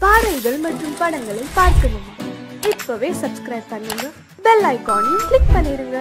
பாடல்கள் மற்றும் படங்களை பார்க்கணுமா? இப்பவே சப்ஸ்கிரைப் பண்ணுங்க, பெல் ஐகானையும் கிளிக் பண்ணிருங்க.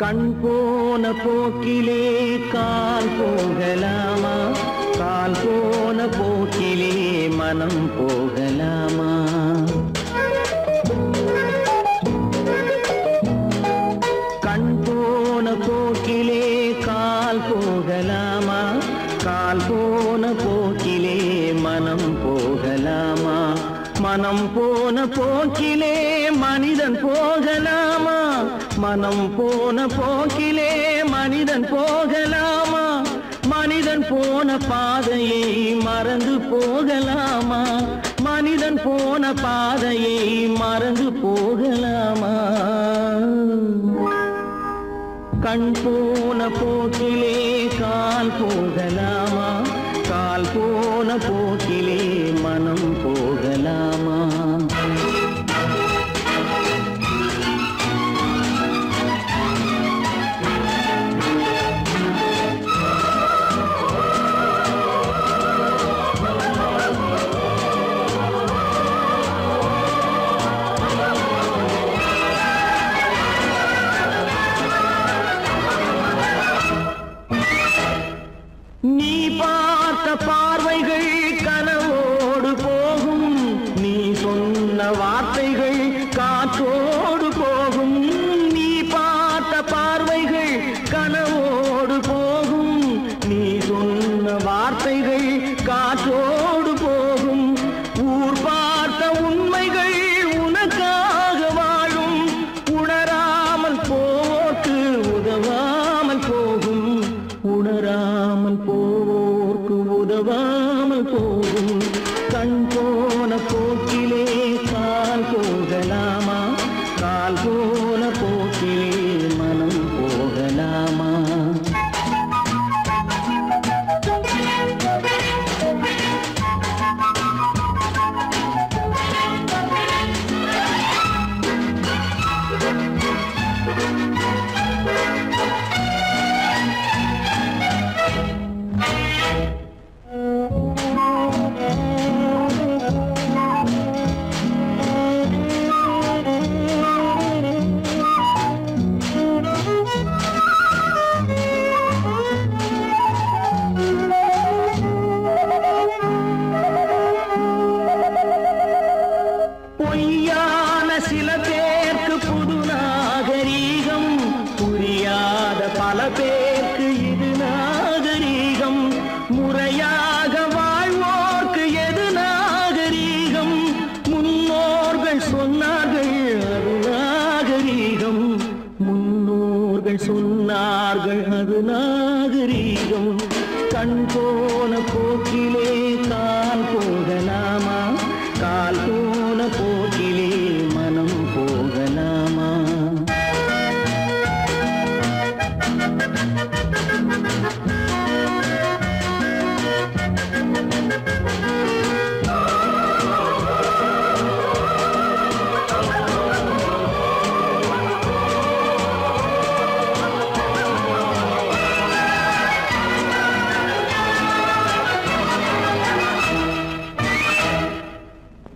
கண் போன போக்கிலே கால் போகலாமா? கால் போன போக்கிலே மனம் போகலாமா? கண் போன போக்கிலே கால் போகலாமா? கால் போன போக்கிலே மனம் போகலாமா? மனம் போன போக்கிலே மனிதன் போகலாமா? மனம் போன போக்கிலே மனிதன் போகலாமா? மனிதன் போன பாதையை மறந்து போகலாமா? மனிதன் போன பாதையை மறந்து போகலாமா? கண் போன போக்கிலே கால் போகலாமா? கால் போன போக்கிலே மனம் போகலாமா? நீ பார்த்த பார்வைகள் கனவோடு போகும், நீ சொன்ன வார்த்தைகள் காற்றோடு போகும். நீ பார்த்த பார்வைகள் கனவோடு போகும், நீ சொன்ன வார்த்தைகள் காற்றோடு போகும். ஊர் பார்த்த உண்மைகள் உனக்காக வாழும், உணராமல் போக்கு உதவாமல் போகும். உணராமல் போவோர்க்கு உதவாமல் போகும். கண் போன போக்கிலே கால் போகலாமா? கால் போன போக்கிலே மனம் போகலாமா? பொய்யான சில பேருக்கு புது நாகரீகம், புரியாத பல பேருக்கு இது நாகரீகம். முறையாக வாழ்வோர்க்கு எது நாகரீகம்? முன்னோர்கள் சொன்னார்கள் அது நாகரீகம். முன்னோர்கள் சொன்னார்கள் அது நாகரீகம். கண் போன போக்கிலே கால் போகலாமா? கால் போன போக்கிலே மனம் போகலாமா?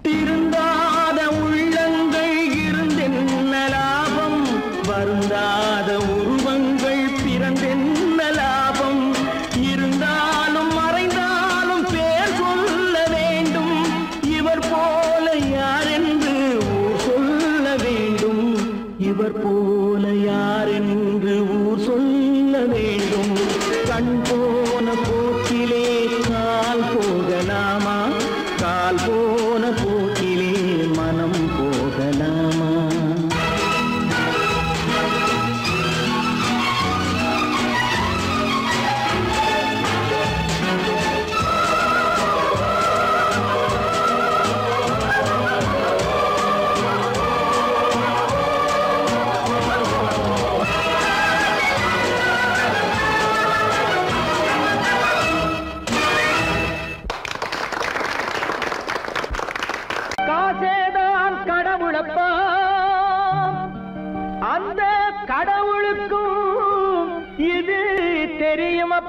திருந்தாத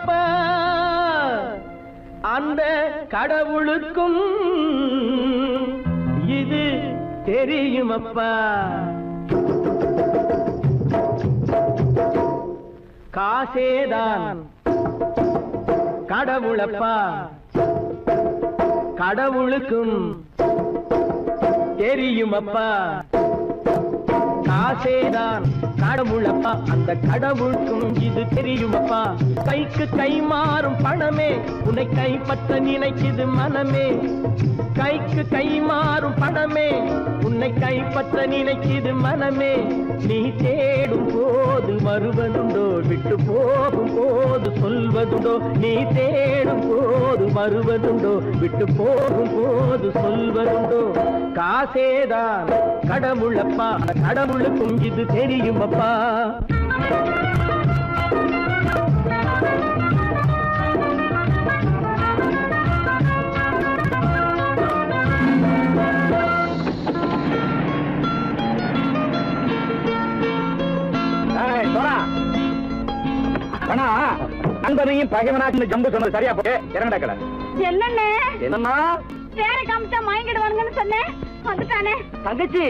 தெரியுமப்பா அந்த கடவுளுக்கும் இது தெரியுமப்பா காசேதான் கடவுளப்பா கடவுளுக்கும் தெரியுமப்பா காசேதான் கடவுளப்பா அந்த கடவுளுக்கும் இது தெரியுமப்பா கைக்கு கை மாறும் பணமே உன்னை கைப்பற்ற நினைக்குது மனமே கைக்கு கை மாறும் பணமே உன்னை கைப்பற்ற நினைக்குது மனமே நீ தேடும் போது வருவதுண்டோ விட்டு போகும் போது சொல்வதுண்டோ நீ தேடும் போது வருவதுண்டோ விட்டு போகும் போது சொல்வதுண்டோ காசேதான் கடவுளப்பா கடவுளுக்கும் இது தெரியுமப்பா நண்பனையும் பகைவனாக்கு ஜம்பு சொன்னது சரியா போட்டு இறங்கடக்கல என்னண்ணே என்னன்னா வேற காமிச்சா மயங்கிடுவானுங்கன்னு சொன்னேன் வந்துட்டானே தங்கச்சி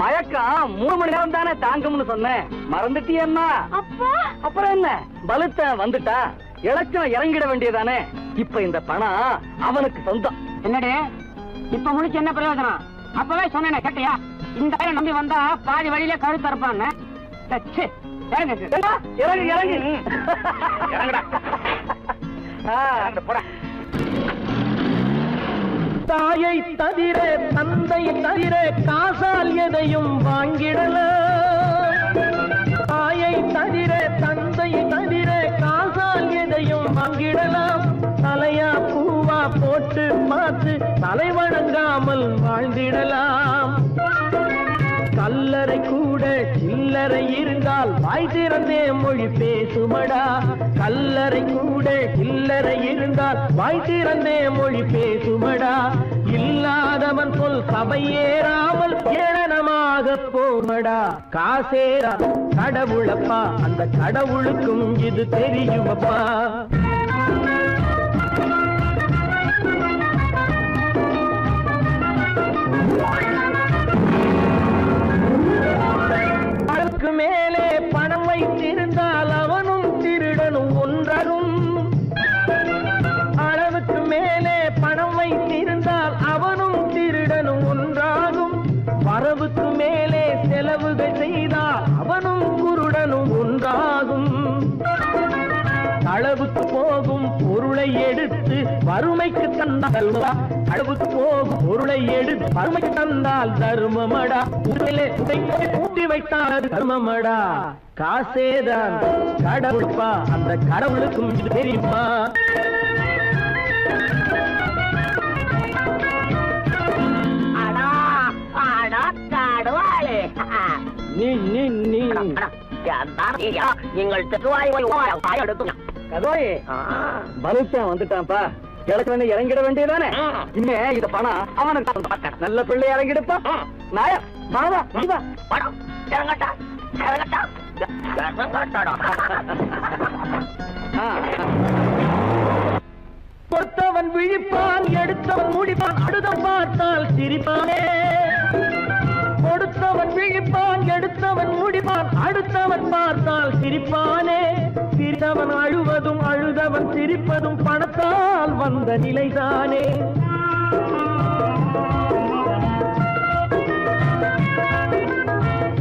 மயக்கம் 3 மணி நேரம் தானே தாங்கும்னு சொன்னேன் மறந்துட்டியம்மா அப்பா அப்புறம் என்ன பலுத்த வந்துட்டா இலச்சம் இறங்கிட வேண்டியதானே இப்ப இந்த பணம் அவனுக்கு சொந்தம் என்னடே இப்ப முடிச்சு என்ன பிரயோஜனம் அப்பவே சொன்னேனே கேட்டியா இந்த பையன் நம்பி வந்தா பாதி வழியில கழுத்து இருப்பான்னு இறங்கு இறங்கு இறங்குடா போடா தாயை தவிர தந்தையை தவிர காசால் எதையும் வாங்கிடலாம் தாயை தவிர தந்தையை தவிர காசால் எதையும் வாங்கிடலாம் தலையா பூவா போட்டு பார்த்து தலை வணங்காமல் வாழ்ந்திடலாம் கல்லறை கூட சில்லறை இருந்தால் வாய் திறந்தே மொழி பேசுமடா கல்லறை கூட சில்லறை இருந்தால் வாய் திறந்தே மொழி பேசுமடா இல்லாதவன் சொல் சபையேறாமல் ஏளனமாக போமடா காசேரா கடவுளப்பா அந்த கடவுளுக்கும் இது தெரியுமப்பா அதற்கு மேலே பணம் வைத்திருந்தால் அவனும் திருடனும் ஒன்றாகும் அளவுக்கு மேலே பணம் வைத்திருந்தால் அவனும் திருடனும் ஒன்றாகும் வரவுக்கு மேலே செலவுகள் செய்தால் அவனும் குருடனும் ஒன்றாகும் அளவுக்கு போகும் பொருளை எடுத்து வறுமைக்கு தந்தால் அளவுக்கு போகும் பொருளை எடுத்து வறுமைக்கு தந்தால் தர்மமடா ஊட்டி வைத்தால் தர்மமடா காசேதான் கடவுள்ப்பா அந்த கடவுளுக்கும் இது தெரியுமா நீங்கள் பலுத்தான் வந்துட்டான்ப்பா கிழக்கு இறங்கிட வேண்டியதானே இனிமே இது பணம் அவனுக்கு நல்ல பிள்ளை இறங்கிடுப்பா நாயா மாவா படம் இறங்கட்டா இறங்கட்டா கொடுத்தவன் விழிப்பான் எடுத்தவன் முடிப்பான் அடுத்தவன் பார்த்தால் சிரிப்பானே கொடுத்தவன் விழிப்பான் எடுத்தவன் முடிப்பான் அடுத்தவன் பார்த்தால் சிரிப்பானே சிரித்தவன் அழுவதும் அழுதவன் சிரிப்பதும் பணத்தால் வந்த நிலைதானே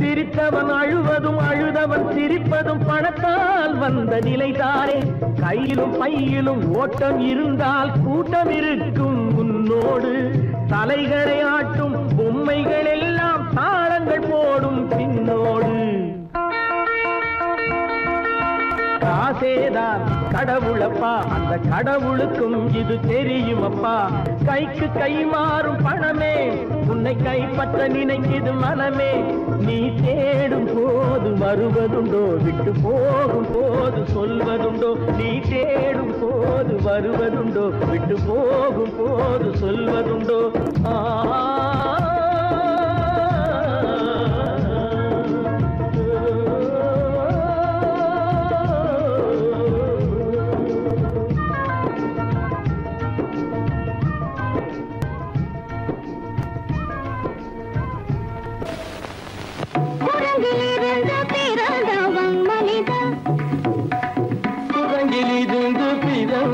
சிரித்தவன் அழுவதும் அழுதவன் சிரிப்பதும் பணத்தால் வந்த நிலைதானே கையிலும் பையிலும் ஓட்டம் இருந்தால் கூட்டம் இருக்கும் உன்னோடு தலைகளை ஆட்டும் பொம்மைகள் எல்லாம் தாளங்கள் போடும் பின்னோடு காசேதான் கடவுளப்பா அந்த கடவுளுக்கும் இது தெரியுமப்பா கைக்கு கை மாறும் பணமே உன்னை கைப்பற்ற நினைக்குது மனமே நீ தேடும் போது வருவதுண்டோ விட்டு போகும் போது சொல்வதுண்டோ நீ தேடும் போது வருவதுண்டோ விட்டு போகும் போது சொல்வதுண்டோ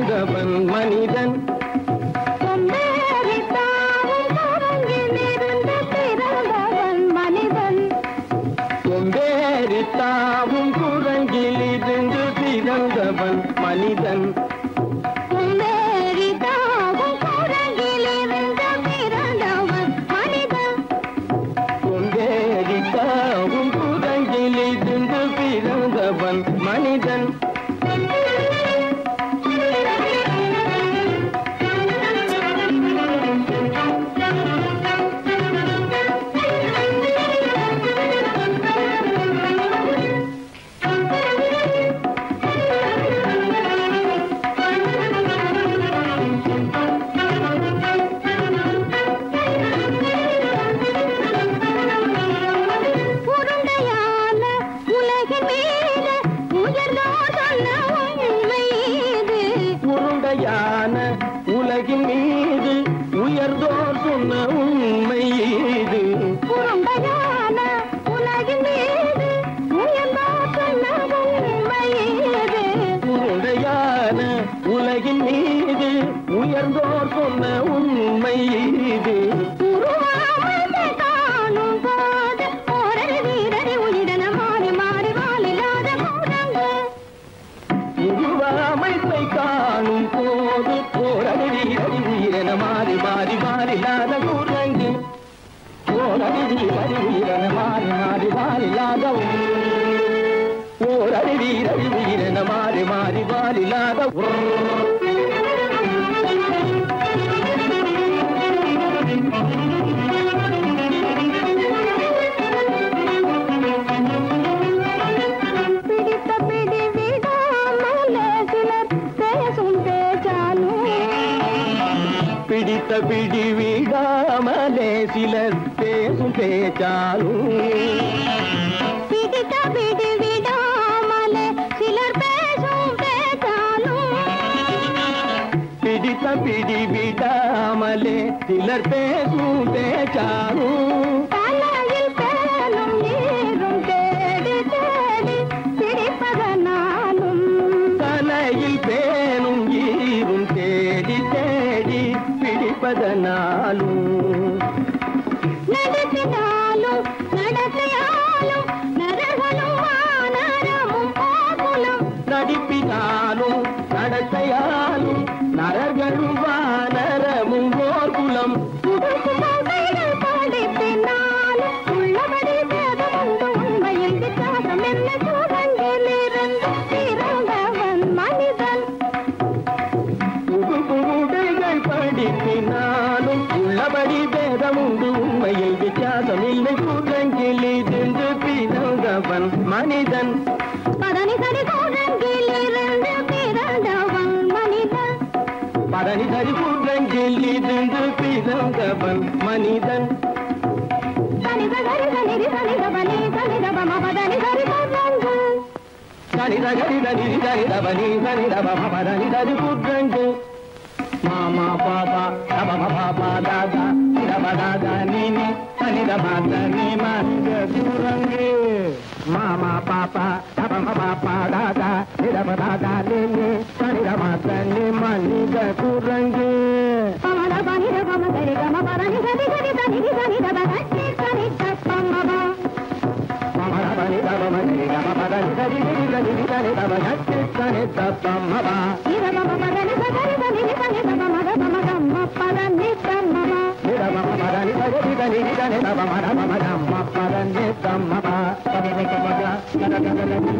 பிறந்தவன் மனிதன். கொம்பேறித்தாவும் குரங்கிலிருந்து பிறந்தவன் மனிதன். கொம்பேறித்தாவும் குரங்கிலிருந்து பிறந்தவன் மனிதன். உலகின் மீது உயர்ந்தோர் சொன்ன உண்மை இது. உலகின் மீது உயர்ந்தோர் சொன்ன உண்மை இது. உலகின் மீது உயர்ந்தோர் சொன்ன உண்மை இது. அமைப்பை காணும் போது போரடி வீரடி உயிரென மாறி மாறி மாறில்லாத குரங்கு. போரடி வீரடி உயிரென மாறி மாறி மாறில்லாத போரடி வீரடி உயிரென மாறி மாறி மாறில்லாத பிடித்த பிடி விடாமலே சிலர் பேசும் பேச்சாலும். பிடித்த பிடி விடாமலே சிலர் பேசும் பேச்சாலும். பிடித்த பிடி விடாமலே சிலர் பேசும் பேச்சாலும். தலையில் பேனும் நீரும் தேடி தேடி பிடிப்பதனாலும். தலையில் பேனும் ஈரும் தேடி தேடி பிடிப்பதனாலும். நடத்தினாலும் நடத்தையாலும் நரகனும் வானரமும் போகுலம். நடிப்பினாலும் நடத்தையாலும் நரகனும் வானரமும் போகுலம். படிப்பினாலும் உள்ளபடி பேதமுண்டு உண்மையில் வித்தியாசம் என்ன சூழங்கிலிருந்து பிறந்தவன் மனிதன். படிப்பினாலும் உள்ளபடி பேதமுண்டு உண்மையில் வித்தியாசம் இல்லை குரங்கிலிருந்து பிறந்தவன் மனிதன். பதனி சரி குரங்கிலிருந்து பிறந்தவன் மனிதன். பதனி சரி குரங்கிலிருந்து பிறந்தவன் மனிதன். சனித கரித நிதி சனித பனி சனித பம பதனி சரி குரங்கு. சனித கரித நிதி சனித பனி சனித பம பதனி சரி குரங்கு. மாமா பாபா தப பாபா தாதா தப தாதா நீனி சனித பாத நீ மனித குரங்கு. மாமா பாபா தப பாபா தாதா தப தாதா நீனி சனித பாத நீ மனித குரங்கு. பமத பனித பம சரி கம பரணி சரி சரி தனி சனித பகட்டி சனித பம்மபா. பமத பனித பம சரி கம பரணி சரி சரி தனி சனித பகட்டி சனித பம்மபா. இத பம பரணி சரி தனி சனித பமத பமதம்ம பரணி தம்மபா. இத பம பரணி சரி தனி சனித பமத பமதம்ம பரணி தம்மபா. பமத பமத நதததனி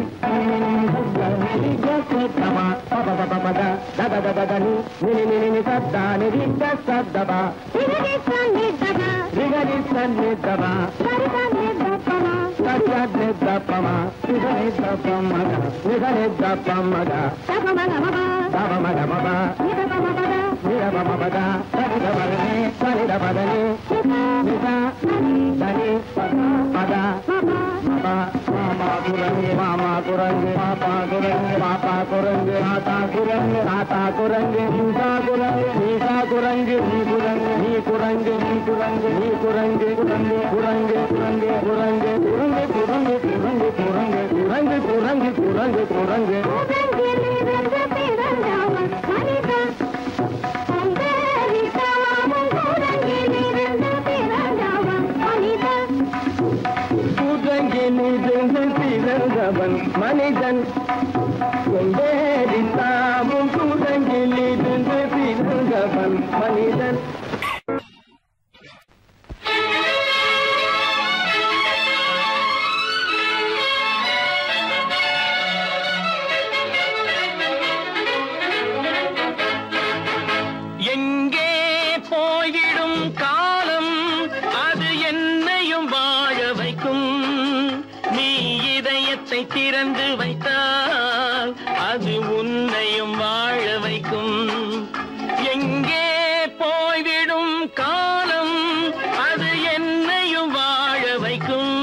நி ஜசதம பப பபத ததததனி நினி நினி சத்தானி ரித சத்தபா. ரிகதி சன்னிதபா ரிகதி சன்னிதபா சரிதனி தப்பம சரிதனி தப்பம ரிகதி தப்பமத ரிகதி தப்பமத தபமதமப தபமதமப நிதபமபத நிதபமபத சரிதபதனி சரிதபதனி நித தனி பத பப மாமா குரங்கு மாமா குரங்கு பாப்பா குரங்கு பாப்பா குரங்கு ஆத்தா குரங்கு ஆத்தா குரங்கு நீசா குரங்கு நீசா குரங்கு நீ குரங்கு நீ குரங்கு நீ குரங்கு நீ குரங்கு குரங்கு குரங்கு குரங்கு குரங்கு குரங்கு குரங்கு குரங்கு குரங்கு குரங்கு குரங்கு குரங்கு குரங்கு. பிறந்தவன் மனிதன் கொண்டேறி தாமும் குரங்கிலிருந்து பிறந்தவன் மனிதன். திறந்து வைத்தால் அது உன்னையும் வாழ வைக்கும். எங்கே போய்விடும் காலம் அது என்னையும் வாழ வைக்கும்.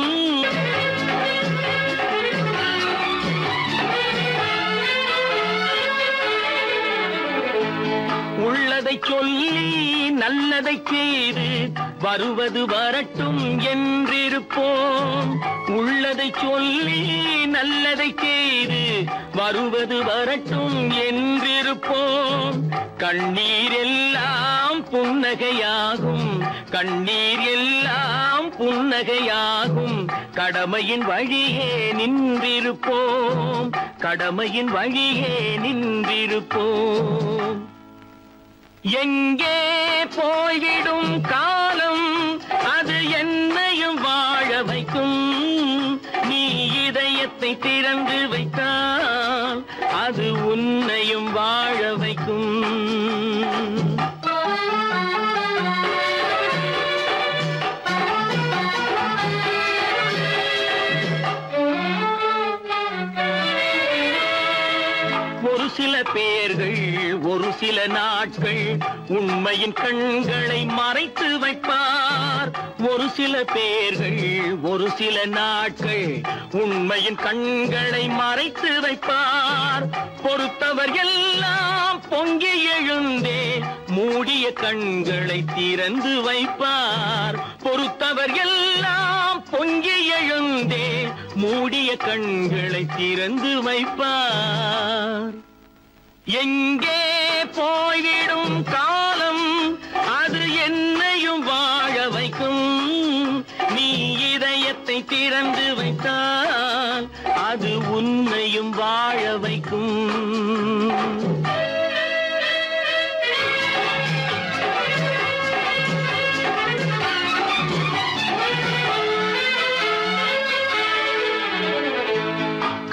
உள்ளதை சொல்லி நல்லதை செய்து வருவது வரட்டும் என்றிருப்போம். உள்ளதை சொல்லி நல்லதை செய்து வருவது வரட்டும் என்றிருப்போம். கண்ணீர் எல்லாம் புன்னகையாகும், கண்ணீர் எல்லாம் புன்னகையாகும். கடமையின் வழியே நின்றிருப்போம், கடமையின் வழியே நின்றிருப்போம். எங்கே போய்விடும் காலம் அது என்னையும் வாழ வைக்கும். நீ இதயத்தை திறந்து வைத்தால் அது உன்னையும் வாழ வைக்கும். ஒரு சில பேர்கள் ஒரு சில நாட்கள் உண்மையின் கண்களை மறைத்து வைப்பார். ஒரு சில பேர்கள் ஒரு சில நாட்கள் உண்மையின் கண்களை மறைத்து வைப்பார். பொறுத்தவர் எல்லாம் பொங்கி எழுந்தே மூடிய கண்களை திறந்து வைப்பார். பொறுத்தவர் எல்லாம் பொங்கி எழுந்தே மூடிய கண்களை திறந்து வைப்பார். எங்கே போய்விடும் காலம் அது என்னையும் வாழ வைக்கும். நீ இதயத்தை திறந்து வைத்தால் அது உன்னையும் வாழ வைக்கும்.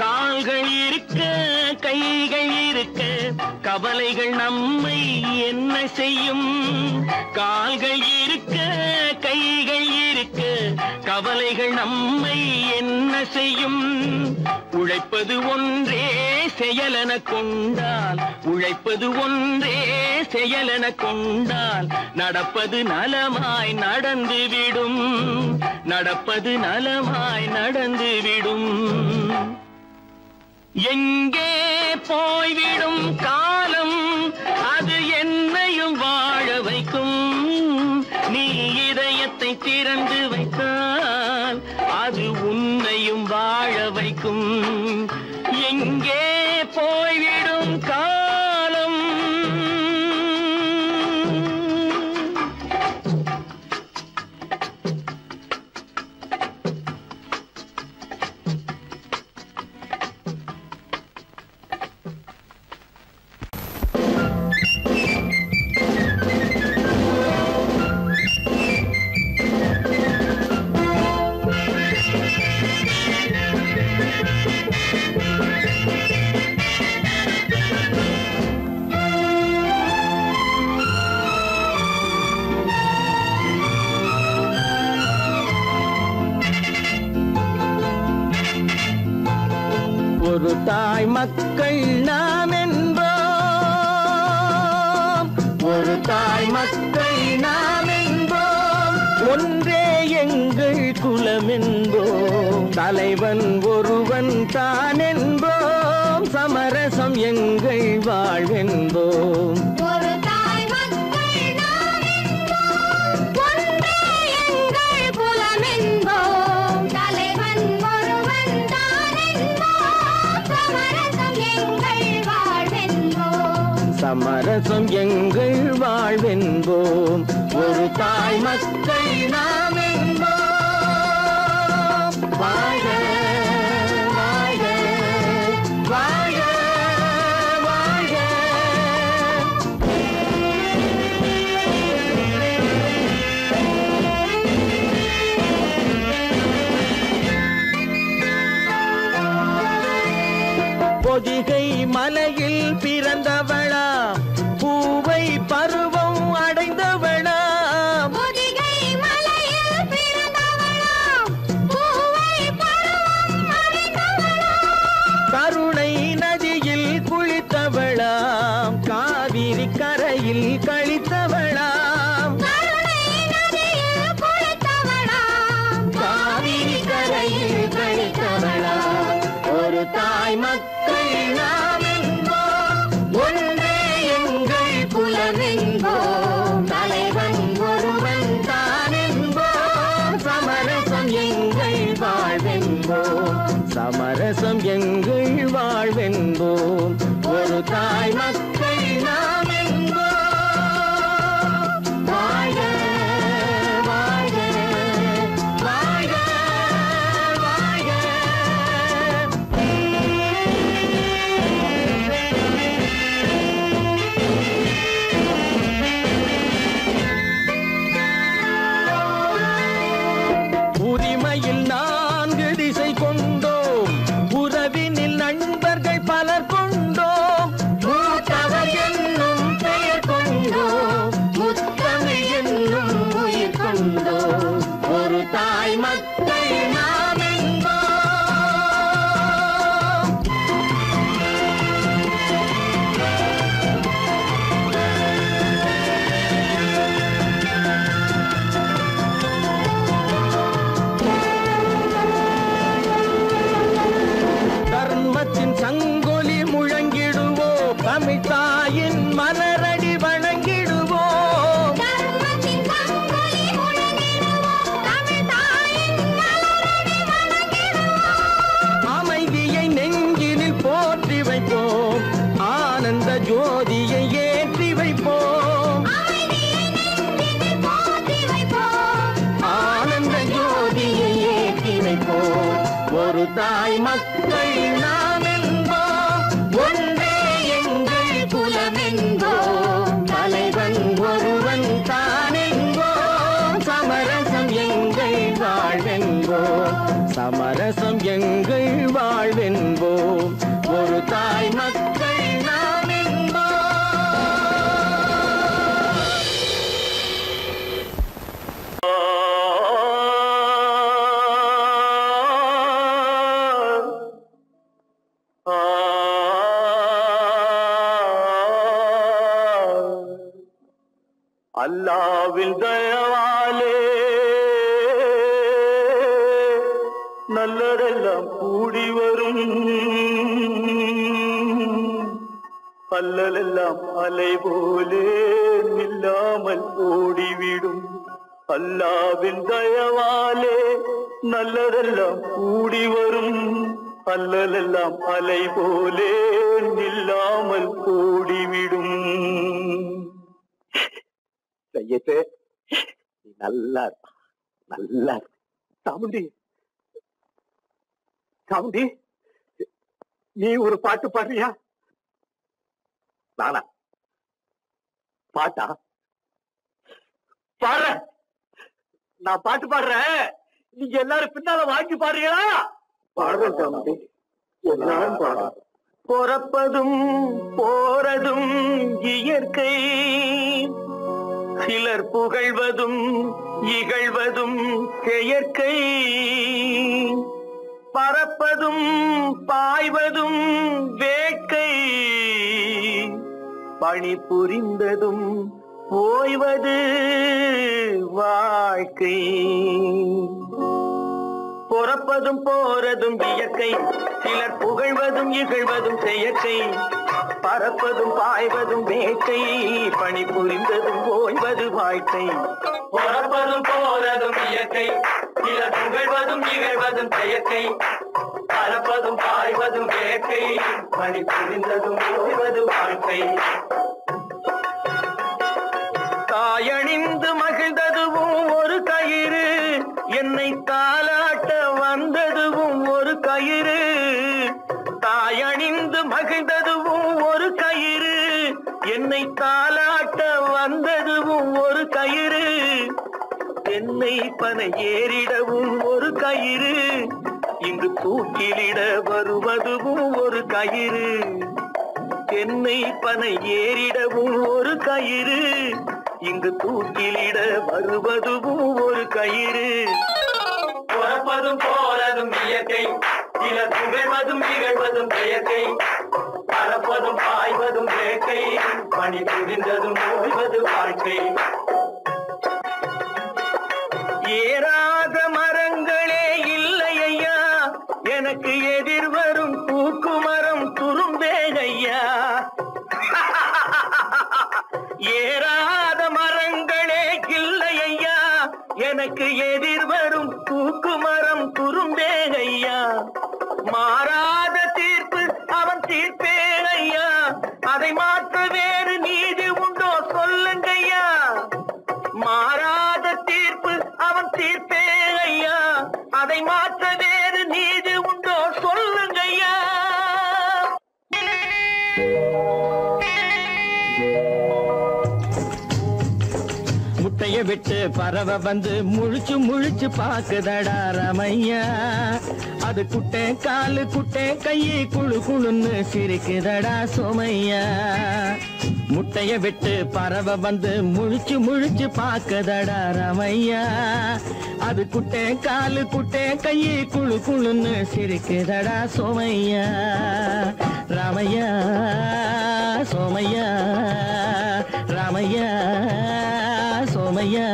கால்கள் இருக்க கைகள் இருக்க கவலைகள் நம்மை என்ன செய்யும். கால்கள் இருக்க கைகள் இருக்க கவலைகள் நம்மை என்ன செய்யும். உழைப்பது ஒன்றே செயலென கொண்டால், உழைப்பது ஒன்றே செயலென கொண்டால் நடப்பது நலமாய் நடந்துவிடும், நடப்பது நலமாய் நடந்துவிடும். எங்கே போய்விடும் காலம் அது என்னையும் வாழ வைக்கும். நீ இதயத்தை திறந்து வைத்தால் அது உன்னையும் வாழ வைக்கும். எங்கே போய்விடும் காலம். ஒரு தாய் மக்கள் நாம் என்போம், ஒரு தாய் மக்கள் நாம் என்போம். ஒன்றே எங்கள் குலம் என்போம், தலைவன் ஒருவன் தான் என்போம். சமரசம் எங்கள் வாழ்வென்போம். ஒரு தாய் மக்கள் நாம் என்போம், ஒன்றே எங்கள் குலம் என்போம். தலைவன் ஒருவன் தான் என்போம். சமரசம் எங்கள் வாழ்வென்போம். சமரசம் எங்கள் வாழ்வென்போம். ஒரு தாய் மக்கள் நாம் என்போம். வாழ்க வாழ்க நதியில் கழித்தவளாம் காவிரி கரையில் கழித்தவளாம் ஒரு தாய் மக்கள் நாம் என்போம் ஒன்றே எங்கள் குலம் என்போம் தலைவன் ஒருவன் தான் என்போம் சமரசம் எங்கள் வாழ்வென்போம் சமரசம் எங்கள் வாழ்வென்போம் ஒரு தாய் மக்கள் நாம் என்போம் வாழ்க வாழ்க வாழ்க வாழ்க உரிமையில் 4 திசை கொண்டோம் உறவினில் நண்பர்கள் பலர் கொண்டோம் மூத்தவர் என்னும் பெயர் கொண்டோம் முத்தமிழ் என்னும் உயிர் கொண்டோம் ஒரு தாய் மக்கள் நாம் என்போம் தர்மத்தின் சங்கொலி முழங்கிடுவோம் தமிழ் தாயின் மலரடி வணங்கிடுவோம் அமைதியை நெஞ்சினில் போற்றி வைப்போம் ஆனந்த ஜோதியை ஏற்றி வைப்போம் ஆனந்த ஜோதியை ஏற்றி வைப்போம் ஒரு தாய் மக்கள் நாம் என்போம் ஒன்றே எங்கள் குலம் என்போம் தலைவன் ஒருவன் தான் என்போம் சமரசம் எங்கள் வாழ்வென்போம் சமரசம் எங்கள் வாழ்வென்போம் ஒரு தாய் மக்கள் நாம் என்போம் அல்லாவின் தயவாலே நல்லதெல்லாம் கூடி வரும் அல்லலெல்லாம் அலை போலே நில்லாமல் ஓடிவிடும் அல்லாவின் தயவாலே நல்லதெல்லாம் கூடி வரும் அல்லலெல்லாம் அலை போலே நில்லாமல் ஓடிவிடும் செய்யத்தே நல்லா நல்லா சாமுண்டி சாமுண்டி நீ ஒரு பாட்டு பாடுறியா நானா பாட்டா பாடுற நான் பாட்டு பாடுறேன் நீங்க எல்லாரும் பின்னால வாங்கி பாடுறீங்களா பாடுறேன் சாமுண்டி எல்லாரும் பாடுற பிறப்பதும் போறதும் இயற்கை சிலர் புகழ்வதும் இகழ்வதும் செயற்கை பறப்பதும் பாய்வதும் வேட்கை பணி புரிந்ததும் ஓய்வது வாழ்க்கை பிறப்பதும் போறதும் இயற்கை சிலர் புகழ்வதும் இகழ்வதும் செயற்கை பறப்பதும் பாய்வதும் வேட்கை பணி புரிந்ததும் ஓய்வது வாழ்க்கை பிறப்பதும் போறதும் இயற்கை சிலர் புகழ்வதும் இகழ்வதும் செயற்கை பறப்பதும் பாய்வதும் வேட்கை பணி புரிந்ததும் ஓய்வது வாழ்க்கை தாயணிந்து மகிழ்ந்ததுவும் ஒரு கயிறு என்னை தாலாட்ட வந்ததுவும் ஒரு கயிறு தாயணிந்து மகிழ்ந்ததுவும் ஒரு கயிறு என்னை தாலாட்ட வந்ததுவும் ஒரு கயிறு என்னை பனை ஏறிடவும் ஒரு கயிறு இங்கு தூக்கிலிட வருவதுவும் ஒரு கயிறு என்னை பனை ஏறிடவும் ஒரு கயிறு இங்கு தூக்கிலிட வருவதுவும் ஒரு கயிறு பிறப்பதும் போறதும் இயற்கை சிலர் புகழ்வதும் இகழ்வதும் செயற்கை பறப்பதும் பாய்வதும் வேட்டை பணி புரிந்ததும் ஓய்வது வாழ்க்கை ஏறாத மரங்களே இல்லை ஐயா எனக்கு எதிர் வரும் பூக்குமரம் துரும்பே ஐயா ஏறாத மரங்களே இல்லை ஐயா எனக்கு எதிர் வரும் பூக்குமரம் துரும்பே ஐயா மாறாத தீர்ப்பு அவன் தீர்ப்பே ஐயா அதை மாற்ற வேறு நீதி உண்டோ சொல்லுங்கய்யா மாறாத தீர்ப்பு அவன் தீர்ப்பே ஐயா அதை மாற்ற வேறு நீதி உண்டோ சொல்லுங்கய்யா முட்டைய விட்டு பறவை வந்து முழிச்சு முழிச்சு பாக்குதடா ரமையா அது குட்டை காலு குட்டை கையை குழு குழுன்னு சிரிக்குதடா சோமையா முட்டைய விட்டு பறவை வந்து முழிச்சு முழிச்சு பாக்குதடா ரமையா அது குட்டை காலு குட்டை கையை குழு குழுன்னு சிரிக்குதடா சோமையா ராமையா சோமையா ராமையா சோமையா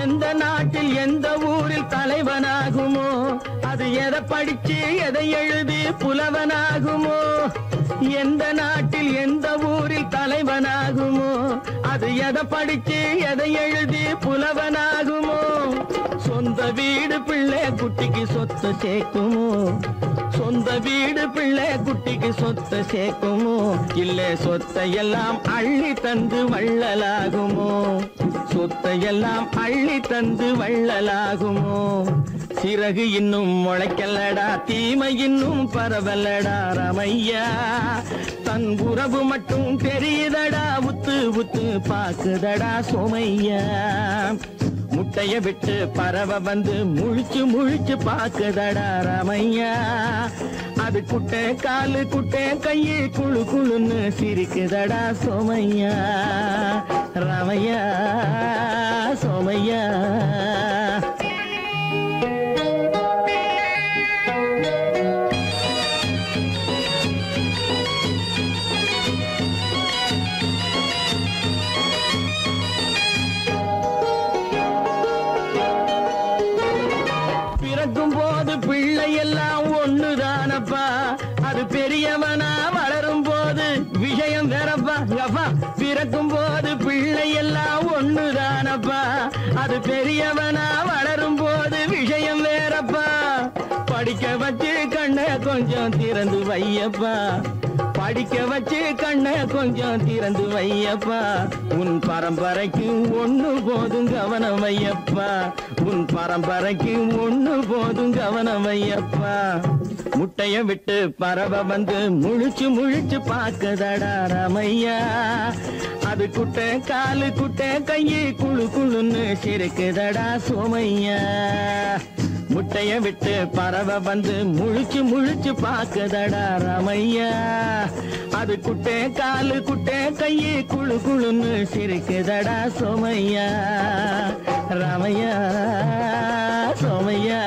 எந்த நாட்டில் எந்த ஊரில் தலைவனாகுமோ அது எதை படிச்சு எதை எழுதி புலவனாகுமோ எந்த நாட்டில் எந்த ஊரில் தலைவனாகுமோ அது எதை படிச்சு எதை எழுதி புலவனாகுமோ சொந்த வீடு பிள்ளை குட்டிக்கு சொத்து சேர்க்குமோ சொந்த வீடு பிள்ளை குட்டிக்கு சொத்து சேர்க்குமோ இல்ல சொத்தை எல்லாம் அள்ளி தந்து வள்ளலாகுமோ சொத்தை எல்லாம் அள்ளி தந்து வள்ளலாகுமோ சிறகு இன்னும் முளைக்கல்லடா தீமை இன்னும் பரவலடா ரமையா தன் உறவு மட்டும் தெரியுதடா உத்து உத்து பாக்குதடா சோமையா முட்டைய விட்டு பறவை வந்து முழிச்சு முழிச்சு பாக்குதடா ரமையா அது குட்டை காலு குட்டை கையை குழு குழுன்னு சிரிக்குதடா சோமையா ரமையா சோமையா பிறக்கும் போது பிள்ளை எல்லாம் ஒண்ணுதானப்பா அது பெரியவனா வளரும் போது விஷயம் வேறப்பா அப்பா பிறக்கும் போது பிள்ளை எல்லாம் ஒண்ணுதானப்பா அது பெரியவனா வளரும் போது விஷயம் வேறப்பா படிக்க வச்சு கண்ணை கொஞ்சம் திறந்து வையப்பா படிக்க வச்சு கண்ணை கொஞ்சம் திறந்து வையப்பா உன் பரம்பரைக்கு ஒண்ணு போதும் கவனம் வையப்பா உன் பரம்பரைக்கு ஒண்ணு போதும் கவனம் வையப்பா முட்டைய விட்டு பறவை வந்து முழிச்சு முழிச்சு பாக்குதடா ரமையா அது குட்டை காலு குட்டை கையை குழு குழுன்னு சிரிக்குதடா சோமையா முட்டைய விட்டு பறவை வந்து முழிச்சு முழிச்சு பாக்குதடா ரமையா அது குட்டை காலு குட்டை கையை குழு குழுன்னு சிரிக்குதடா சோமையா ரமையா சோமையா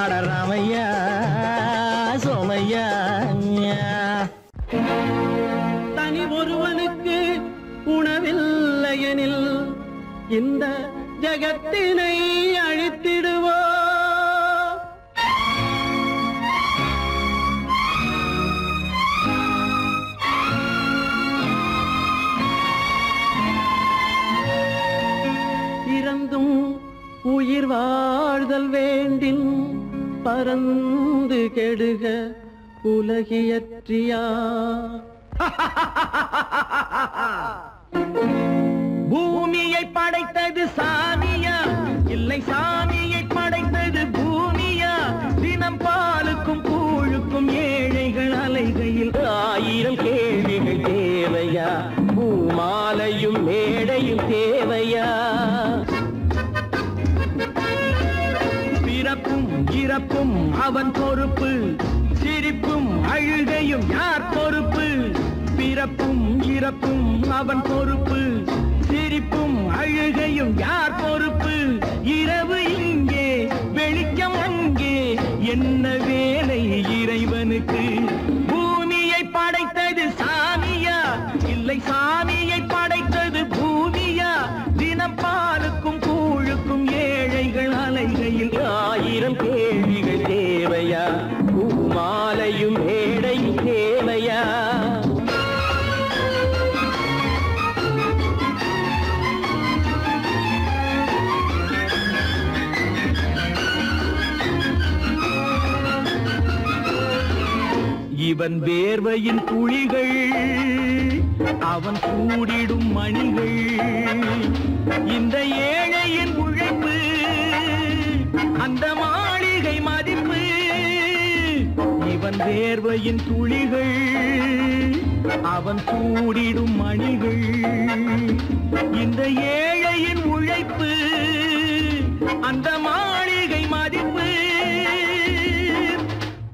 அட ரமையா சோமையா தனி ஒருவனுக்கு உணவில்லையெனில் இந்த ஜகத்தினை அழித்திடுவோ இறந்தும் உயிர் வாழ்தல் வேண்டின் பறந்து கெடுக உலகியற்றியா பூமியை படைத்தது சாமியா இல்லை சாமியை படைத்தது பூமியா தினம் பாலுக்கும் கூழுக்கும் ஏழைகள் அலைகையில் 1000 கேள்விகள் தேவையா பூமாலையும் மேடையும் தேவையா பிறப்பு அவன் பொறுப்பு, சிரிப்பும் அழுகையும் யார் பொறுப்பு? பிறப்பும் இறப்பும் அவன் பொறுப்பு, சிரிப்பும் அழுகையும் யார் பொறுப்பு? இரவு இங்கே வெளிச்சம் அங்கே, என்ன வேலை இறைவனுக்கு? பூமியை படைத்தது சாமியா, இல்லை சாமியை படைத்தது பூமியா? தினம் பாலுக்கும் கூழுக்கும் ஏழைகள் அலைகையில் 1000 கேள்விகள் தேவையா? பூமாலையும் மேடையும் தேவையா? இவன் வேர்வையின் துளிகள், அவன் கூடிடும் மணிகள், இந்த ஏழையின் உழைப்பு, அந்த மாளிகை மதிப்பு. இவன் வேர்வையின் துளிகள், அவன் கூடிடும் மணிகள், இந்த ஏழையின் உழைப்பு, அந்த மாளிகை மதிப்பு.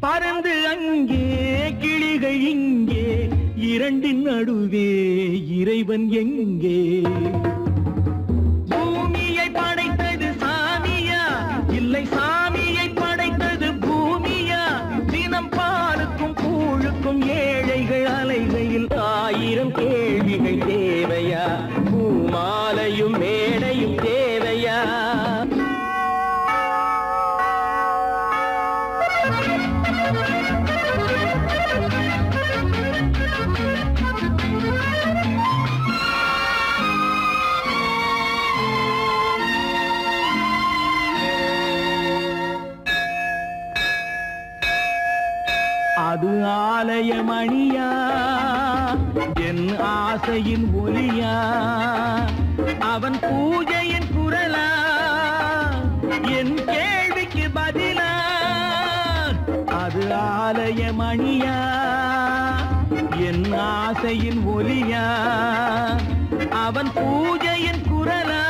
பறந்து அங்கே கிளிகள் இங்கே, இரண்டின் நடுவே இறைவன் எங்கே? பூமியை படைத்தது சாமியா, இல்லை சாமியை படைத்தது பூமியா? தினம் பாலுக்கும் கூழுக்கும் ஏழைகள் அலைகையில் 1000 கேள்விகள் தேவையா? பூமாலையும் மேடையும் தேவையா? அது ஆலயமணியா, என் ஆசையின் ஒலியா? அவன் பூஜையின் குரலா, என் கேள்விக்கு பதிலா? அது ஆலயமணியா, என் ஆசையின் ஒலியா? அவன் பூஜையின் குரலா,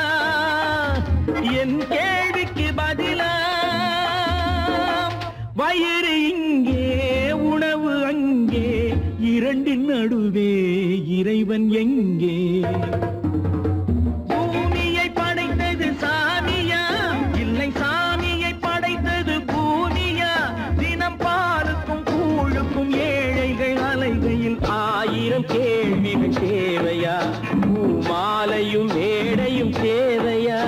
என் கேள்விக்கு பதிலா? வயிறு இங்கே உணவு அங்கே, இரண்டின் நடுவே இறைவன் எங்கே? பூமியை படைத்தது சாமியா, இல்லை சாமியை படைத்தது பூமியா? தினம் பாலுக்கும் கூழுக்கும் ஏழைகள் அலைகையில் 1000 கேள்விகள் தேவையா? பூமாலையும் மேடையும் தேவையா?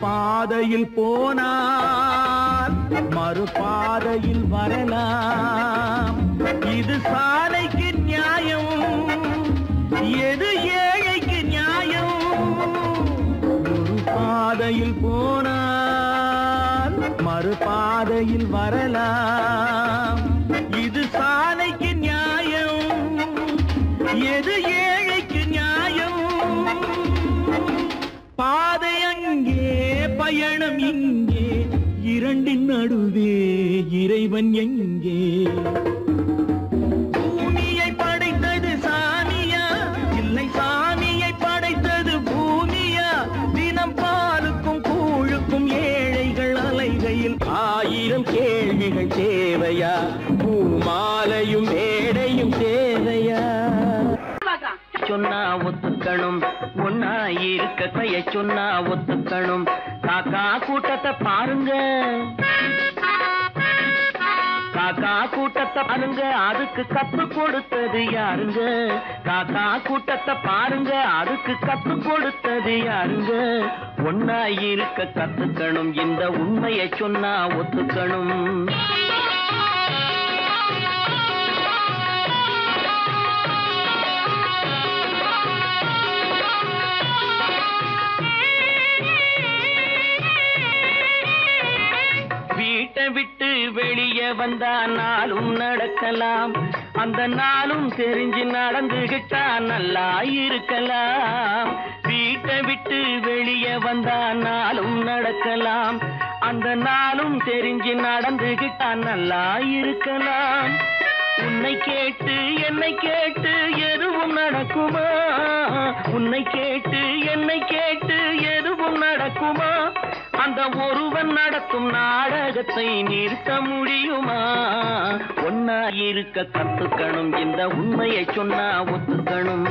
பாதையில் போனால் மறுபாதையில் வரலாம், இது சாலைக்கு நியாயம், எது ஏழைக்கு நியாயம்? ஒரு பாதையில் போனால் மறுபாதையில் வரலாம், இது சாலைக்கு நியாயம், எது ஏழைக்கு நியாயம்? பாதை அங்கே பயணம் இங்கே, இரண்டின் நடுவே இறைவன் எங்கே? பூமியை படைத்தது சாமியா, இல்லை சாமியை படைத்தது பூமியா? தினம் பாலுக்கும் கூழுக்கும் ஏழைகள் அலைகையில் 1000 கேள்விகள் தேவையா? பூமாலையும் மேடையும் தேவையா? சொன்னா ஒத்துக்கணும், ஒன்னா இருக்க கைய சொன்னா ஒத்துக்கணும். காக்கா கூட்டத்தை பாருங்க, காக்கா கூட்டத்தை பாருங்க, அதுக்கு கத்து கொடுத்தது யாருங்க? காக்கா கூட்டத்தை பாருங்க, அதுக்கு கத்து கொடுத்தது யாருங்க? ஒன்னா இருக்க கத்துக்கணும், இந்த உண்மையை சொன்னா ஒத்துக்கணும். வீட்டை விட்டு வெளியே வந்தா நாளும் நடக்கலாம், அந்த நாளும் தெரிஞ்சு நடந்துகிட்டா நல்லா இருக்கலாம். வீட்டை வீட்டை விட்டு வெளியே வந்தா நாளும் நடக்கலாம், அந்த நாளும் தெரிஞ்சு நடந்துகிட்டா நல்லா இருக்கலாம். உன்னை கேட்டு என்னை கேட்டு எதுவும் நடக்குமா? உன்னை கேட்டு என்னை கேட்டு எதுவும் நடக்குமா? அந்த ஒருவன் நடத்தும் நாடகத்தை நிறுத்த முடியுமா? ஒன்னா இருக்க கத்துக்கணும், இந்த உண்மையை சொன்னா ஒத்துக்கணும்.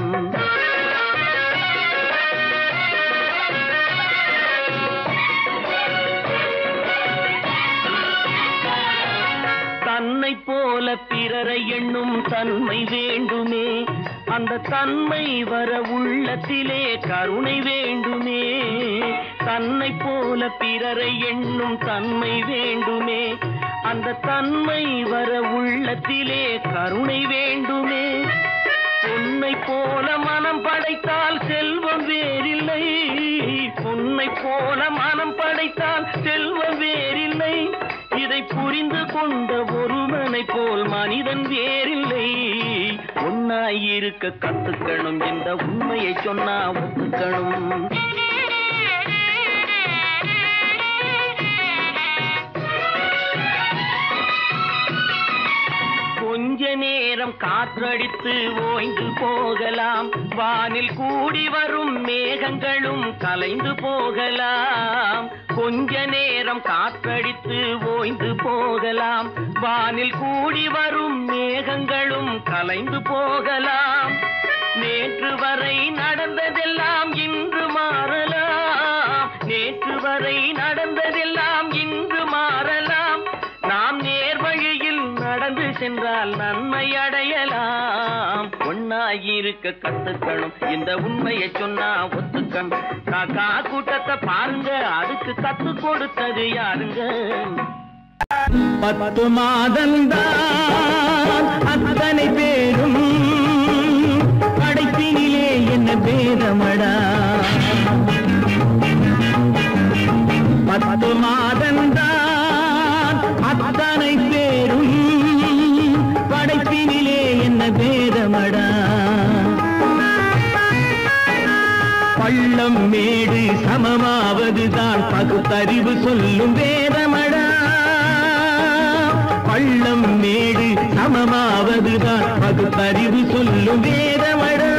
தன்னை போல பிறரை எண்ணும் தன்மை வேண்டுமே, அந்த தன்மை வர உள்ளத்திலே கருணை வேண்டுமே. தன்னை போல பிறரை எண்ணும் தன்மை வேண்டுமே, அந்த தன்மை வர உள்ளத்திலே கருணை வேண்டுமே. பொன்னை போல மனம் படைத்தால் செல்வம் வேறில்லை, பொன்னை போல மனம் படைத்தால் செல்வம் வேறில்லை. இதை புரிந்து கொண்ட ஒருவனை போல் மனிதன் வேறில்லை. ஒன்னாயிருக்க கத்துக்கணும், இந்த உண்மையை சொன்னா ஒத்துக்கணும். கொஞ்ச நேரம் காற்றடித்து ஓய்ந்து போகலாம், வானில் கூடி வரும் மேகங்களும் கலைந்து போகலாம். கொஞ்ச நேரம் காற்றடித்து ஓய்ந்து போகலாம், வானில் கூடி வரும் மேகங்களும் கலைந்து போகலாம். நேற்று வரை நடந்ததெல்லாம் இன்று மாறலாம், நேற்று வரை நடந்ததெல்லாம் இன்று மாறலாம். நாம் நேர் வழியில் நடந்து சென்றால் நன்மை அடையலாம். ஒன்னாயிருக்க கத்துக்கணும், இந்த உண்மையை சொன்னா ஒத்துக்கணும். காக்கா கூட்டத்தை பாருங்க, அதுக்கு கத்து கொடுத்தது யாருங்க? 10 மாதந்தான் அத்தனை பேரும் படைப்பினிலே என்ன பேதமடா. 10 மாதந்தான் அத்தனை பேரும் படைப்பினிலே என்ன பேதமடா. பள்ளம் மேடு சமமாவதுதான் பகுத்தறிவு சொல்லும் வேதமடா. பள்ளம் மேடு சமமாவதுதான் பகுத்தறிவு சொல்லும் வேதமடா.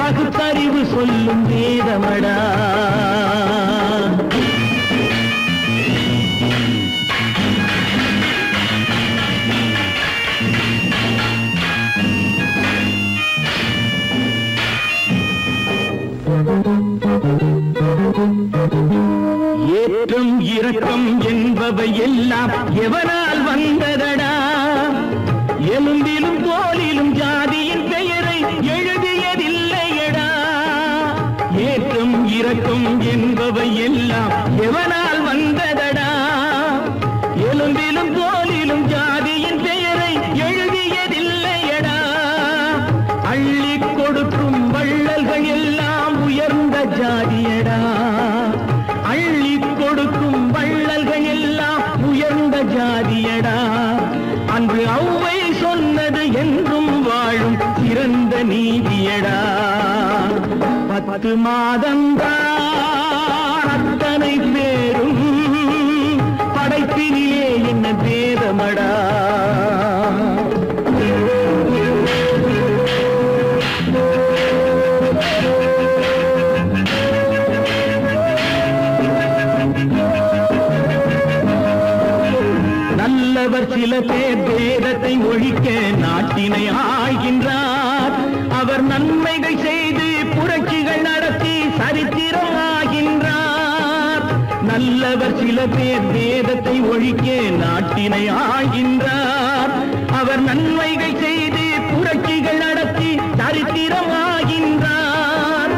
பகுத்தறிவு சொல்லும் வேதமடா. ஏற்றம் இரக்கம் என்பவை எல்லாம் எவனால் வந்ததடா. எலும்பிலும் தோலிலும் ஜாதியின் பெயரை எழுதியதில்லையடா. ஏற்றம் இரக்கம் என்பவை எல்லாம் எவனால் வந்ததடா. எலும்பிலும் தோலிலும் ஜாதியின் பெயரை எழுதியதில்லையடா. அள்ளி கொடுக்கும் வள்ளல்கள் எல்லாம் உயர்ந்த ஜாதியடா. அள்ளி கொடுக்கும் வள்ளல்கள் எல்லாம் உயர்ந்த ஜாதியடா. அன்று ஔவை சொன்னது என்றும் வாழும் சிறந்த நீதியடா. 10 மாதந்தான் அத்தனை பேரும் படைப்பினிலே என்ன பேதமடா. நல்லவர் சில பேர் வேதத்தை ஒழிக்க நாட்டினை ஆள்கின்றார். அவர் நன்மைகள் செய்து புரட்சிகள் நடத்தி சரித்திரம் ஆகின்றார். நல்லவர் சில பேர் வேதத்தை ஒழிக்க நாட்டினை ஆள்கின்றார். அவர் நன்மைகள் செய்து புரட்சிகள் நடத்தி சரித்திரம் ஆகின்றார்.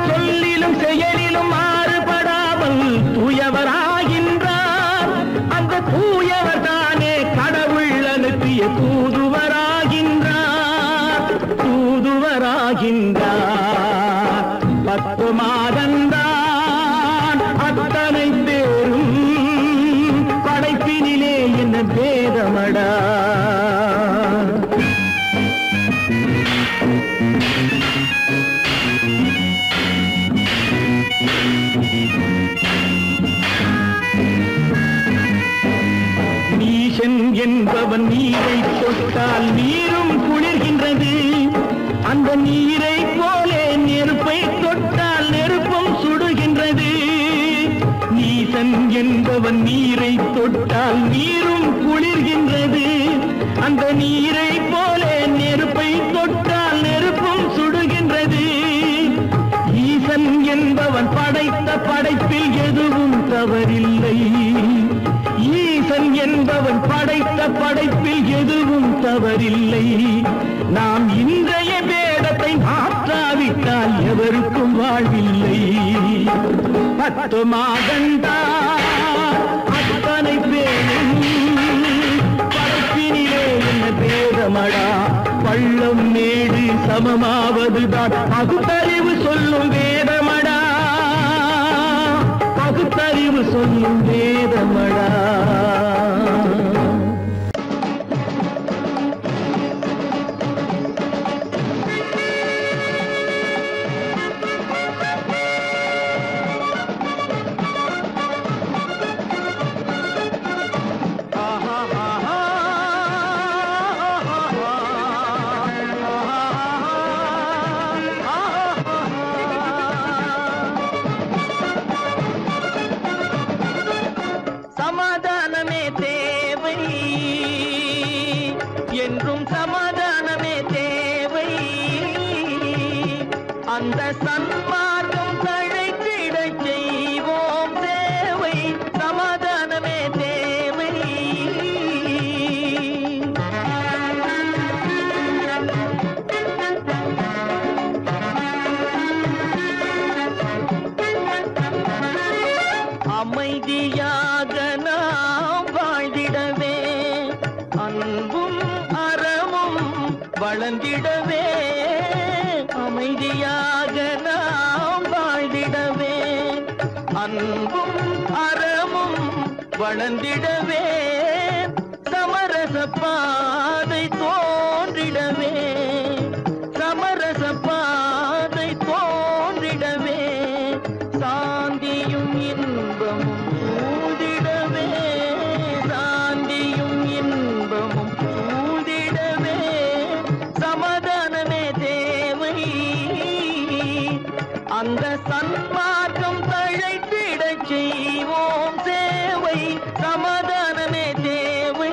சொல்லிலும் செயலிலும் மாறுபடாமல் தூயவராகின்றார். அந்த தூயவர் தானே கடவுள் அனுப்பிய தூதுவராகின்றார். தூதுவராகின்றார். 10 மாதந்தான் அத்தனை பேரும் படைப்பினிலே என்ன பேதமடா. என்பவன் நீரை தொட்டால் நீரும் குளிர்கின்றது. அந்த நீரை போலே நெருப்பை தொட்டால் நெருப்பும் சுடுகின்றது. நீசன் என்பவன் நீரை தொட்டால் நீரும் குளிர்கின்றது. அந்த நீரை போலே நெருப்பை தொட்டால் நெருப்பும் சுடுகின்றது. ஈசன் என்பவன் படைத்த படைப்பில் எதுவும் தவறில்லை. ஈசன் என்பவன் படைத்த படைப்பில் எதுவும் தவறில்லை. நாம் இன்றைய வேடத்தை மாற்றாவிட்டால் எவருக்கும் வாழ்வில்லை. 10 மாதந்தா அத்தனை பேரும் படைப்பினிலே என்ன பேதமடா. பள்ளம் மேடு சமமாவதுதான் பகுத்தறிவு சொல்லும் வேதமடா. பகுத்தறிவு சொல்லும் வேதமடா. சமாதானமே தேவை என்றும் சமாதானமே தேவை. அந்த சன்மார்க்கம் தழைத்திடச் செய்வோம் சேவை. சமாதானமே தேவை. அமைதியாக நாம் வாழ்ந்திடவே அன்பும் அறமும் வளர்ந்திடவே. அமைதியாக நாம் வாழ்ந்திடவே அன்பும் அறமும் வளர்ந்திடவே. சமரச பாதை தோன்றிடவே. சமரச பாதை தோன்றிடவே. சாந்தியும் இன்பமும் சூழ்ந்திடவே. சாந்தியும் இன்பமும் சூழ்ந்திடவே. சமாதானமே தேவை. அந்த சன்மார்க்கம் தழைத்திடச் செய்வோம் சேவை. சமாதானமே தேவை.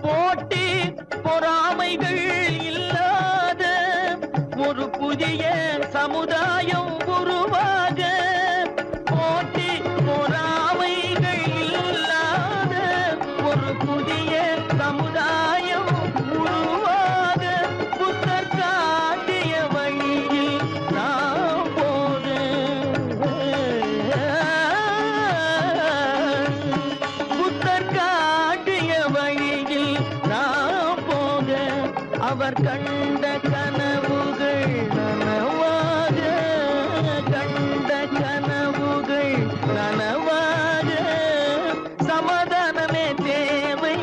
போட்டி பொறாமைகள் இல்லாத ஒரு புதிய சமுதாயம் உருவாக. போட்டி பொறாமைகள் இல்லாத ஒரு புதிய சமுதாயம் உருவாக. புத்தர் காட்டிய வழியில் நாம் போக. புத்தர் காட்டிய வழியில் நாம் போக. அவர் கண்ட கனவுகள் நனவாக. கண்ட கனவுகள் நனவாக. சமாதானமே தேவை.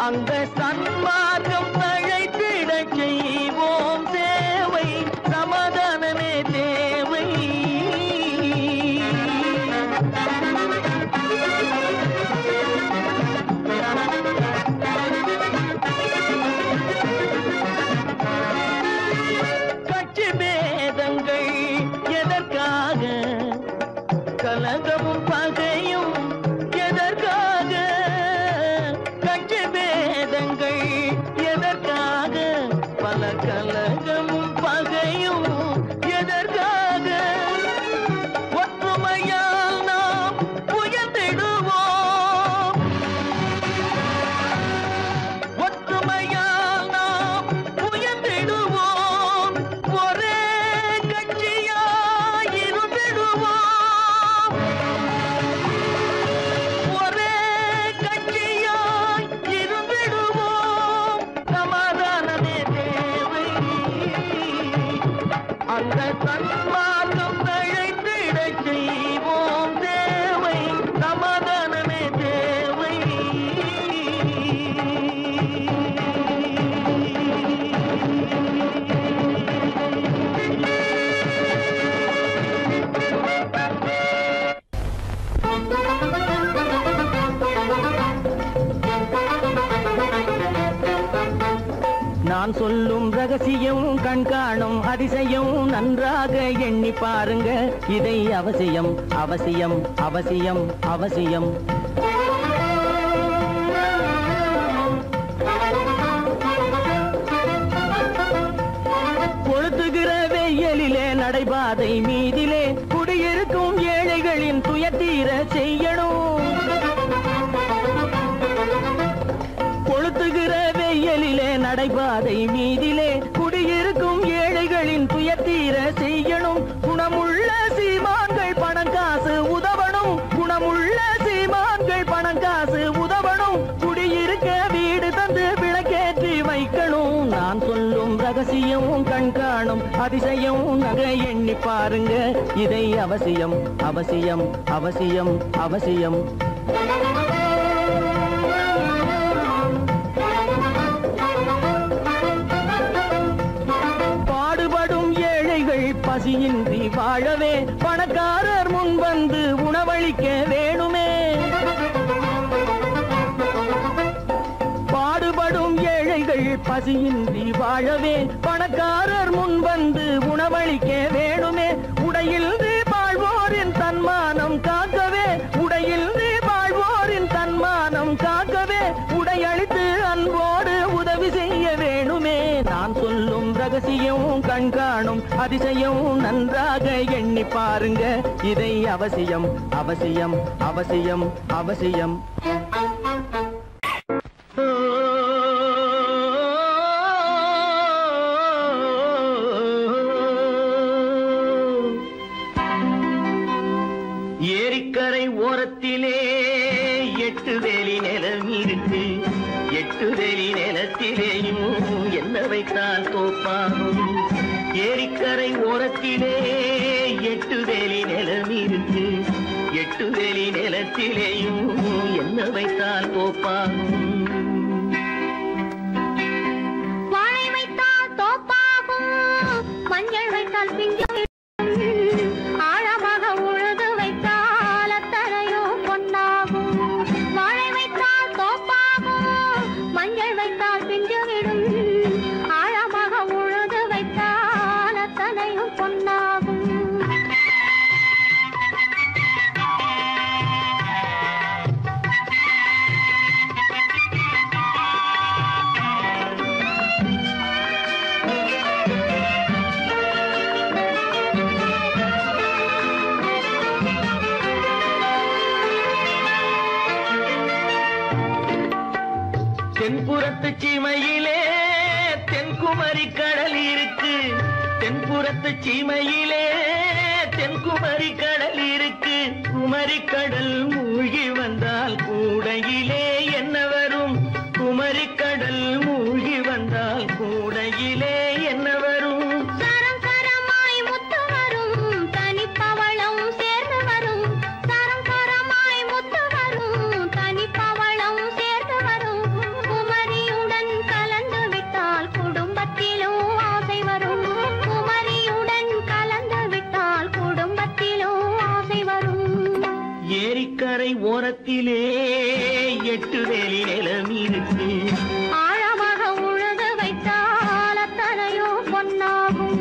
அந்த சன்மார்க்கம் தழைத்திடச் செய்வோம் சேவை. சமாதானமே தேவை. கட்சி பேதங்கள் எதற்காக? கலகமும் பகையும் எதற்காக? கட்சி பேதங்கள் எதற்காக? பல கலகமும் பகையும் எதற்காக? ஒற்றுமையால் நாம் உயர்ந்திடுவோம். ஒற்றுமையால் நாம் உயர்ந்திடுவோம். ஒரே கட்சியாய் இருந்திடுவோம். ஒரே கட்சியாய் இருந்திடுவோம். சமாதானமே தேவை. அந்த சன்மார்க்கம் தழைத்திடச் செய்வோம் தேவை. சமாதானமே தேவை. நான் சொல்லும் ரகசியம் கண்காணும் அதிசயம் நன்றாக எண்ணி பாருங்க இதை அவசியம் அவசியம் அவசியம் அவசியம் கொளுத்துகிற வெயிலிலே நடைபாதை மீதிலே குடியிருக்கும் ஏழைகளின் துயத்தீர செய்யணும் கொளுத்துகிற வெயிலிலே நடைபாதை மீதிலே குடியிருக்கும் ஏழைகளின் துயத்தீர செய்யணும் குணமுள்ள சீமான்கள் பணம் காசு உதவணும் குணமுள்ள சீமான்கள் பணம் காசு உதவணும் குடியிருக்க வீடு தந்து விளக்கேற்றி வைக்கணும் நான் சொல்லும் ரகசியம் கண்காணும் அதிசயம் நகை எண்ணி பாருங்க இதை அவசியம் அவசியம் அவசியம் அவசியம் பாடுபடும் ஏழைகள் பசியின்றி வாழவே பணக்காரர் முன் வந்து உணவளிக்க வேணுமே பாடுபடும் ஏழைகள் பசியின்றி வாழவே பணக்காரர் முன் வந்து உணவளிக்க வேணுமே உடையில் வாழ்வோரின் தன்மானம் காக்கவே உடையில் வாழ்வோரின் தன்மானம் காக்கவே உடையளித்து அன்போடு உதவி செய்ய வேணுமே நான் சொல்லும் ரகசியம் கண்காணும் அதிசயம் நன்றாக எண்ணி பாருங்க இதை அவசியம் அவசியம் அவசியம் அவசியம் ஏரிக்கரை ஓரத்திலே 8 வேலி நிலம் இருக்கு 8 வேலி நிலத்திலேயும் என்ன வைத்தால் தோப்பாகும் ஏரிக்கரை ஓரத்திலே 8 வேலி நிலம் இருக்கு 8 வேலி நிலத்திலேயும் என்ன வைத்தால் தோப்பாகும் வாழை வைத்தால் தோப்பாகும் மஞ்சள் வைத்தால் பிஞ்சு ஆழமாக உழுது வைத்தால் அத்தனையோ பொன்னாகும் வாழை வைத்தால் தோப்பாகும் மஞ்சள் வைத்தால் பிஞ்சு விடும் ஆழமாக உழுது வைத்தால் அத்தனையும் பொன்னாகும் தென்புறத்து சீமையிலே தென்குமரி கடல் இருக்கு தென்புறத்து சீமையிலே தென்குமரி கடல் இருக்கு குமரி கடல் மூழ்கி வந்தால் கூடையிலே என்ன வரும் குமரி கடல் மூழ்கி வந்தால் கூடையிலே என்ன வரும் சரம் சரமாய் முத்து வரும் தனிப்பவளம் சேர்ந்து வரும் சரம் சரமாய் முத்து வரும் தனிப்பவளம் சேர்ந்து வரும் குமரியுடன் கலந்து விட்டால் குடும்பத்திலும் ஆசை வரும் குமரியுடன் கலந்து விட்டால் குடும்பத்திலும் ஆசை வரும் ஏரிக்கரை ஓரத்திலே 8 வேலி நிலம் இருக்கு ஆழமாக உழுது வைத்தால் அத்தனையோ பொன்னாகும்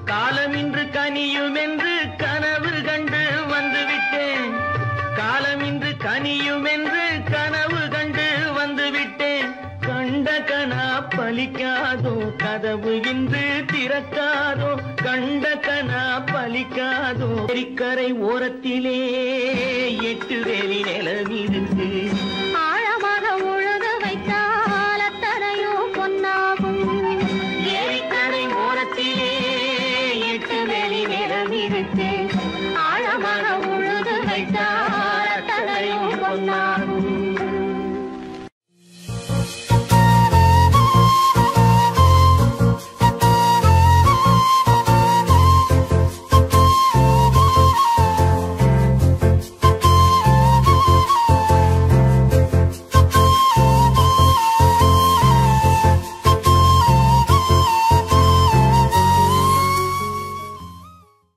காலமின்று கனியும் என்று கனவு கண்டு வந்துவிட்டேன் காலமின்று கனியும் என்று கனவு கண்டு வந்துவிட்டேன் கண்ட கனா பலிக்காதோ கதவு இன்று திறக்காதோ கண்ட கனா பலிக்காதோ ஏரிக்கரை ஓரத்திலே 8 வேலி நிலம் இருக்கு ஆழமாக உழுது வைத்தால் அத்தனையோ பொன்னாகும் ஏரிக்கரை ஓரத்திலே 8 வேலி நிலம் இருக்கு ஆழமாக உழுது வைத்தால் அத்தனையோ பொன்னாகும்